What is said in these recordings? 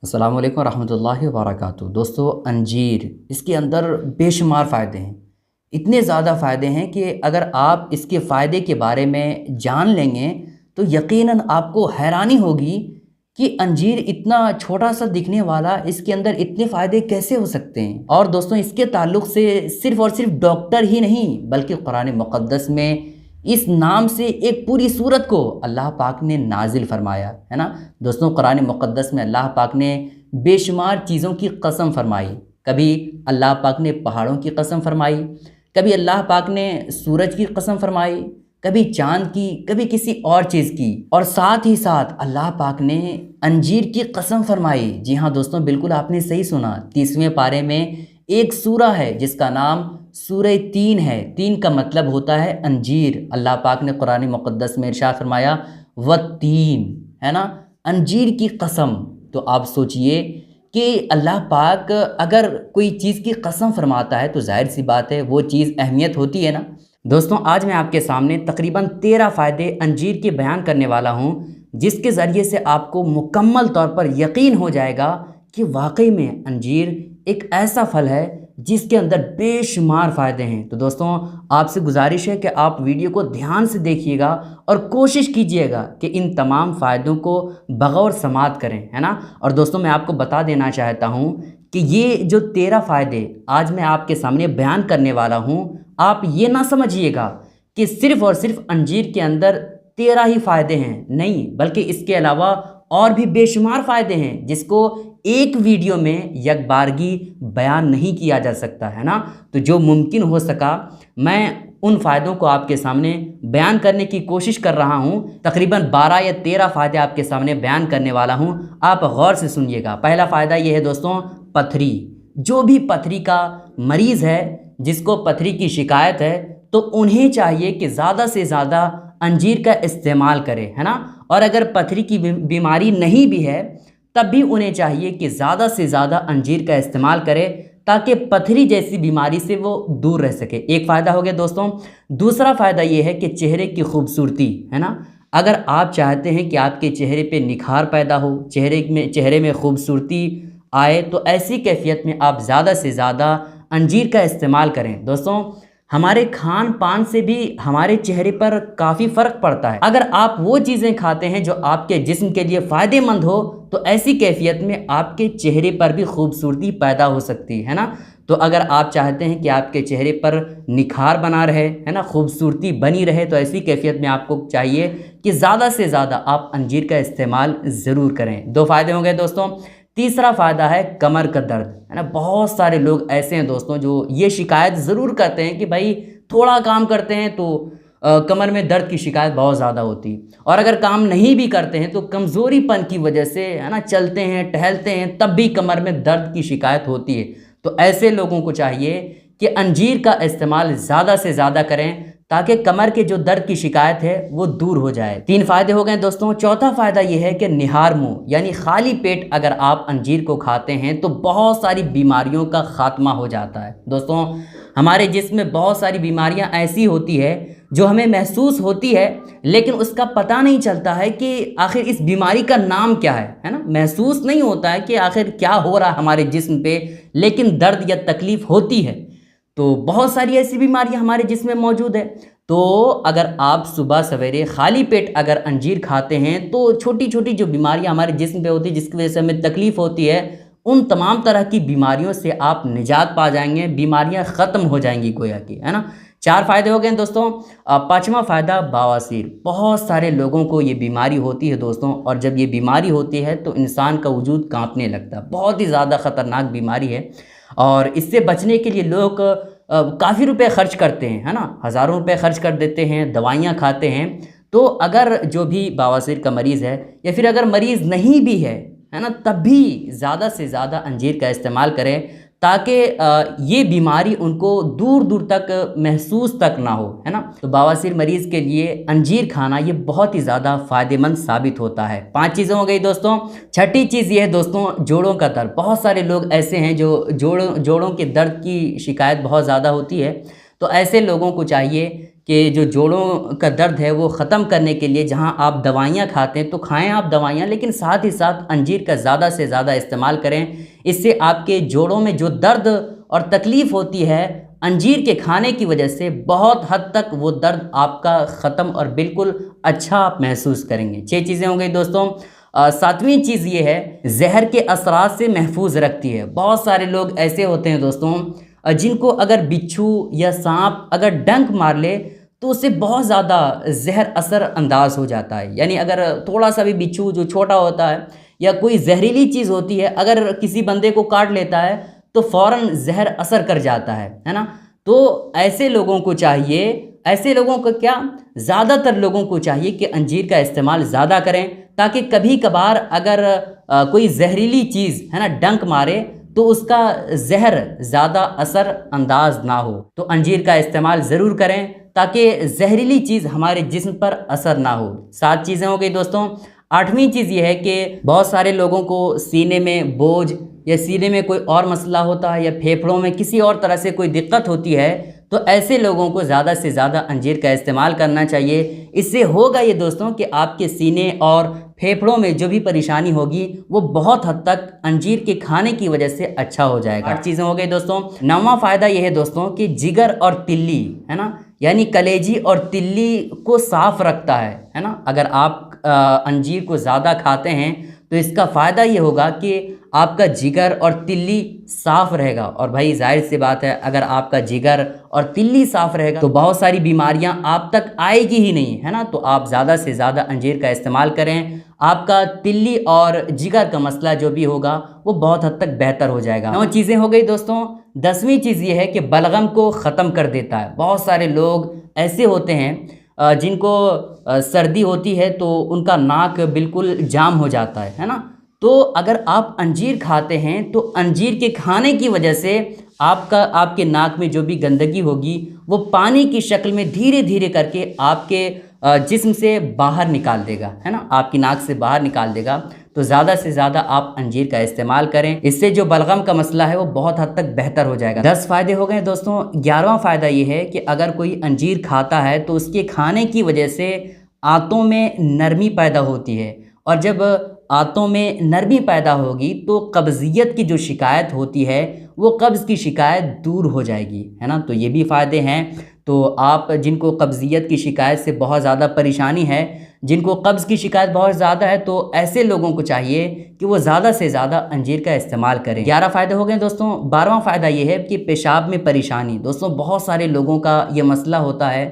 अस्सलाम वालेकुम रहमतुल्लाहि व बरकातुहू। दोस्तों, अंजीर इसके अंदर बेशुमार फ़ायदे हैं। इतने ज़्यादा फ़ायदे हैं कि अगर आप इसके फ़ायदे के बारे में जान लेंगे तो यकीनन आपको हैरानी होगी कि अंजीर इतना छोटा सा दिखने वाला इसके अंदर इतने फ़ायदे कैसे हो सकते हैं। और दोस्तों, इसके ताल्लुक़ से सिर्फ़ और सिर्फ डॉक्टर ही नहीं बल्कि कुरान मुक़द्दस में इस नाम से एक पूरी सूरत को अल्लाह पाक ने नाजिल फरमाया है ना। दोस्तों, कुरान मुक़द्दस में अल्लाह पाक ने बेशुमार चीज़ों की कसम फरमाई। कभी अल्लाह पाक ने पहाड़ों की कसम फरमाई, कभी अल्लाह पाक ने सूरज की कसम फरमाई, कभी चाँद की, कभी किसी और चीज़ की, और साथ ही साथ अल्लाह पाक ने अंजीर की कसम फरमाई। जी हाँ दोस्तों, बिल्कुल आपने सही सुना। 30वें पारे में एक सूरा है जिसका नाम सूरह तीन है। तीन का मतलब होता है अंजीर। अल्लाह पाक ने कुरान मुक़द्दस में इरशाद फरमाया व तीन, है ना, अंजीर की कसम। तो आप सोचिए कि अल्लाह पाक अगर कोई चीज़ की कसम फरमाता है तो जाहिर सी बात है वो चीज़ अहमियत होती है ना। दोस्तों, आज मैं आपके सामने तकरीबन 13 फ़ायदे अंजीर के बयान करने वाला हूँ, जिसके ज़रिए से आपको मुकम्मल तौर पर यकीन हो जाएगा कि वाकई में अंजीर एक ऐसा फल है जिसके अंदर बेशुमार फ़ायदे हैं। तो दोस्तों, आपसे गुजारिश है कि आप वीडियो को ध्यान से देखिएगा और कोशिश कीजिएगा कि इन तमाम फ़ायदों को बगौर समात करें, है ना। और दोस्तों, मैं आपको बता देना चाहता हूँ कि ये जो 13 फ़ायदे आज मैं आपके सामने बयान करने वाला हूँ, आप ये ना समझिएगा कि सिर्फ़ और सिर्फ अंजीर के अंदर 13 ही फ़ायदे हैं, नहीं, बल्कि इसके अलावा और भी बेशुमार फ़ायदे हैं जिसको एक वीडियो में यकबारगी बयान नहीं किया जा सकता, है ना। तो जो मुमकिन हो सका मैं उन फ़ायदों को आपके सामने बयान करने की कोशिश कर रहा हूँ। तकरीबन 12 या 13 फ़ायदे आपके सामने बयान करने वाला हूँ, आप गौर से सुनिएगा। पहला फ़ायदा ये है दोस्तों, पथरी। जो भी पथरी का मरीज़ है, जिसको पथरी की शिकायत है, तो उन्हें चाहिए कि ज़्यादा से ज़्यादा अंजीर का इस्तेमाल करें, है ना। और अगर पथरी की बीमारी नहीं भी है तब भी उन्हें चाहिए कि ज़्यादा से ज़्यादा अंजीर का इस्तेमाल करें ताकि पथरी जैसी बीमारी से वो दूर रह सके। एक फ़ायदा हो गया दोस्तों। दूसरा फ़ायदा ये है कि चेहरे की खूबसूरती, है ना। अगर आप चाहते हैं कि आपके चेहरे पे निखार पैदा हो, चेहरे में खूबसूरती आए, तो ऐसी कैफियत में आप ज़्यादा से ज़्यादा अंजीर का इस्तेमाल करें। दोस्तों, हमारे खान पान से भी हमारे चेहरे पर काफ़ी फ़र्क पड़ता है। अगर आप वो चीज़ें खाते हैं जो आपके जिस्म के लिए फ़ायदेमंद हो, तो ऐसी कैफियत में आपके चेहरे पर भी खूबसूरती पैदा हो सकती है ना। तो अगर आप चाहते हैं कि आपके चेहरे पर निखार बना रहे, है ना, खूबसूरती बनी रहे, तो ऐसी कैफियत में आपको चाहिए कि ज़्यादा से ज़्यादा आप अंजीर का इस्तेमाल ज़रूर करें। 2 फ़ायदे हो गए दोस्तों। तीसरा फ़ायदा है कमर का दर्द, है ना। बहुत सारे लोग ऐसे हैं दोस्तों जो ये शिकायत ज़रूर करते हैं कि भाई थोड़ा काम करते हैं तो कमर में दर्द की शिकायत बहुत ज़्यादा होती है, और अगर काम नहीं भी करते हैं तो कमज़ोरीपन की वजह से, है ना, चलते हैं टहलते हैं तब भी कमर में दर्द की शिकायत होती है। तो ऐसे लोगों को चाहिए कि अंजीर का इस्तेमाल ज़्यादा से ज़्यादा करें ताकि कमर के जो दर्द की शिकायत है वो दूर हो जाए। 3 फ़ायदे हो गए दोस्तों। चौथा फ़ायदा ये है कि निहार मुँह, यानी खाली पेट अगर आप अंजीर को खाते हैं तो बहुत सारी बीमारियों का ख़ात्मा हो जाता है। दोस्तों, हमारे जिस्म में बहुत सारी बीमारियां ऐसी होती है जो हमें महसूस होती है, लेकिन उसका पता नहीं चलता है कि आखिर इस बीमारी का नाम क्या है ना। महसूस नहीं होता है कि आखिर क्या हो रहा है हमारे जिस्म पे, लेकिन दर्द या तकलीफ़ होती है। तो बहुत सारी ऐसी बीमारियां हमारे जिस्म में मौजूद है। तो अगर आप सुबह सवेरे खाली पेट अगर अंजीर खाते हैं तो छोटी छोटी जो बीमारियां हमारे जिस्म पे होती है, जिसकी वजह से हमें तकलीफ़ होती है, उन तमाम तरह की बीमारियों से आप निजात पा जाएंगे, बीमारियां ख़त्म हो जाएंगी गोया की, है ना। 4 फ़ायदे हो गए दोस्तों। 5वां फ़ायदा बवासीर। बहुत सारे लोगों को ये बीमारी होती है दोस्तों, और जब ये बीमारी होती है तो इंसान का वजूद कांपने लगता है। बहुत ही ज़्यादा ख़तरनाक बीमारी है, और इससे बचने के लिए लोग काफ़ी रुपए खर्च करते हैं, है ना, हज़ारों रुपए खर्च कर देते हैं, दवाइयाँ खाते हैं। तो अगर जो भी बवासीर का मरीज़ है या फिर अगर मरीज़ नहीं भी है ना, तब भी ज़्यादा से ज़्यादा अंजीर का इस्तेमाल करें ताकि ये बीमारी उनको दूर दूर तक महसूस तक ना हो, है ना। तो बवासीर मरीज़ के लिए अंजीर खाना ये बहुत ही ज़्यादा फ़ायदेमंद साबित होता है। 5 चीज़ें हो गई दोस्तों। छठी चीज़ ये है दोस्तों, जोड़ों का दर्द। बहुत सारे लोग ऐसे हैं जो जोड़ों के दर्द की शिकायत बहुत ज़्यादा होती है। तो ऐसे लोगों को चाहिए कि जो जोड़ों का दर्द है वो ख़त्म करने के लिए जहां आप दवाइयां खाते हैं तो खाएं आप दवाइयां, लेकिन साथ ही साथ अंजीर का ज़्यादा से ज़्यादा इस्तेमाल करें। इससे आपके जोड़ों में जो दर्द और तकलीफ़ होती है, अंजीर के खाने की वजह से बहुत हद तक वो दर्द आपका ख़त्म और बिल्कुल अच्छा आप महसूस करेंगे। 6 चीज़ें हो गई दोस्तों। 7वीं चीज़ ये है, जहर के असरात से महफूज रखती है। बहुत सारे लोग ऐसे होते हैं दोस्तों जिनको अगर बिच्छू या सांप अगर डंक मार ले तो उससे बहुत ज़्यादा जहर असर अंदाज हो जाता है। यानी अगर थोड़ा सा भी बिच्छू जो छोटा होता है या कोई जहरीली चीज़ होती है अगर किसी बंदे को काट लेता है तो फ़ौरन जहर असर कर जाता है ना। तो ऐसे लोगों को चाहिए, ऐसे लोगों को क्या, ज़्यादातर लोगों को चाहिए कि अंजीर का इस्तेमाल ज़्यादा करें, ताकि कभी कभार अगर कोई जहरीली चीज़ है ना डंक मारे तो उसका जहर ज़्यादा असर अंदाज ना हो। तो अंजीर का इस्तेमाल ज़रूर करें ताकि जहरीली चीज़ हमारे जिस्म पर असर ना हो। 7 चीज़ें हो गई दोस्तों। 8वीं चीज़ ये है कि बहुत सारे लोगों को सीने में बोझ या सीने में कोई और मसला होता है या फेफड़ों में किसी और तरह से कोई दिक्कत होती है, तो ऐसे लोगों को ज़्यादा से ज़्यादा अंजीर का इस्तेमाल करना चाहिए। इससे होगा ये दोस्तों कि आपके सीने और फेफड़ों में जो भी परेशानी होगी वो बहुत हद तक अंजीर के खाने की वजह से अच्छा हो जाएगा। 8 चीज़ें हो गई दोस्तों। 9वां फ़ायदा ये है दोस्तों कि जिगर और तिल्ली है ना, यानी कलेजी और तिल्ली को साफ़ रखता है ना। अगर आप अंजीर को ज़्यादा खाते हैं तो इसका फ़ायदा ये होगा कि आपका जिगर और तिल्ली साफ़ रहेगा। और भाई जाहिर सी बात है, अगर आपका जिगर और तिल्ली साफ़ रहेगा तो बहुत सारी बीमारियां आप तक आएगी ही नहीं, है ना। तो आप ज़्यादा से ज़्यादा अंजीर का इस्तेमाल करें, आपका तिल्ली और जिगर का मसला जो भी होगा वो बहुत हद तक बेहतर हो जाएगा। 9 चीज़ें हो गई दोस्तों। 10वीं चीज़ ये है कि बलगम को ख़त्म कर देता है। बहुत सारे लोग ऐसे होते हैं जिनको सर्दी होती है तो उनका नाक बिल्कुल जाम हो जाता है ना। तो अगर आप अंजीर खाते हैं तो अंजीर के खाने की वजह से आपके नाक में जो भी गंदगी होगी वो पानी की शक्ल में धीरे धीरे करके आपके जिस्म से बाहर निकाल देगा, है ना, आपकी नाक से बाहर निकाल देगा। तो ज़्यादा से ज़्यादा आप अंजीर का इस्तेमाल करें, इससे जो बलगम का मसला है वो बहुत हद तक बेहतर हो जाएगा। 10 फ़ायदे हो गए दोस्तों। 11वां फ़ायदा ये है कि अगर कोई अंजीर खाता है तो उसके खाने की वजह से आंतों में नरमी पैदा होती है, और जब आंतों में नरमी पैदा होगी तो कब्ज़ियत की जो शिकायत होती है वो कब्ज़ की शिकायत दूर हो जाएगी, है ना। तो ये भी फ़ायदे हैं। तो आप जिनको कब्ज़ियत की शिकायत से बहुत ज़्यादा परेशानी है, जिनको कब्ज़ की शिकायत बहुत ज़्यादा है, तो ऐसे लोगों को चाहिए कि वो ज़्यादा से ज़्यादा अंजीर का इस्तेमाल करें। 11 फ़ायदे हो गए दोस्तों। 12वां फ़ायदा ये है कि पेशाब में परेशानी। दोस्तों बहुत सारे लोगों का ये मसला होता है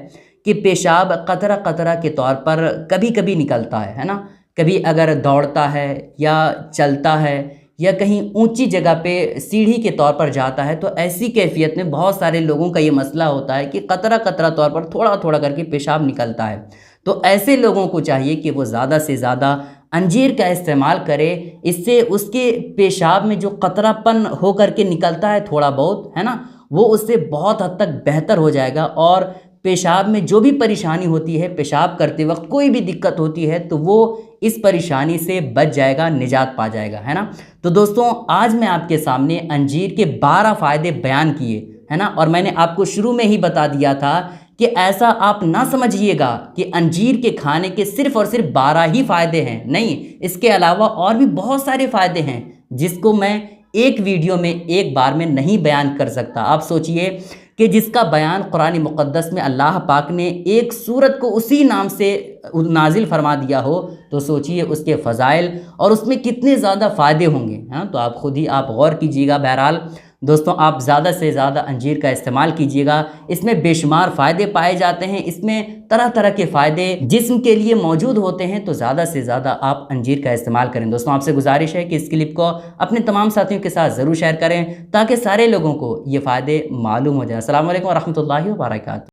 कि पेशाब कतरा कतरा के तौर पर कभी कभी निकलता है ना। कभी अगर दौड़ता है या चलता है या कहीं ऊंची जगह पे सीढ़ी के तौर पर जाता है तो ऐसी कैफियत में बहुत सारे लोगों का ये मसला होता है कि कतरा कतरा तौर पर थोड़ा थोड़ा करके पेशाब निकलता है। तो ऐसे लोगों को चाहिए कि वो ज़्यादा से ज़्यादा अंजीर का इस्तेमाल करे। इससे उसके पेशाब में जो कतरापन हो करके निकलता है थोड़ा बहुत, है ना, वो उससे बहुत हद तक बेहतर हो जाएगा। और पेशाब में जो भी परेशानी होती है, पेशाब करते वक्त कोई भी दिक्कत होती है, तो वो इस परेशानी से बच जाएगा, निजात पा जाएगा, है ना। तो दोस्तों आज मैं आपके सामने अंजीर के 12 फ़ायदे बयान किए, है ना। और मैंने आपको शुरू में ही बता दिया था कि ऐसा आप ना समझिएगा कि अंजीर के खाने के सिर्फ़ और सिर्फ 12 ही फ़ायदे हैं, नहीं, इसके अलावा और भी बहुत सारे फ़ायदे हैं जिसको मैं एक वीडियो में एक बार में नहीं बयान कर सकता। आप सोचिए कि जिसका बयान कुरान मुक़द्दस में अल्लाह पाक ने एक सूरत को उसी नाम से नाजिल फरमा दिया हो, तो सोचिए उसके फ़ज़ाइल और उसमें कितने ज़्यादा फ़ायदे होंगे, हाँ। तो आप खुद ही आप गौर कीजिएगा। बहरहाल दोस्तों आप ज़्यादा से ज़्यादा अंजीर का इस्तेमाल कीजिएगा। इसमें बेशुमार फ़ायदे पाए जाते हैं, इसमें तरह तरह के फ़ायदे जिस्म के लिए मौजूद होते हैं। तो ज़्यादा से ज़्यादा आप अंजीर का इस्तेमाल करें। दोस्तों आपसे गुजारिश है कि इस क्लिप को अपने तमाम साथियों के साथ ज़रूर शेयर करें ताकि सारे लोगों को ये फ़ायदे मालूम हो जाए। अस्सलाम वालेकुम व रहमतुल्लाहि व बरकातहू।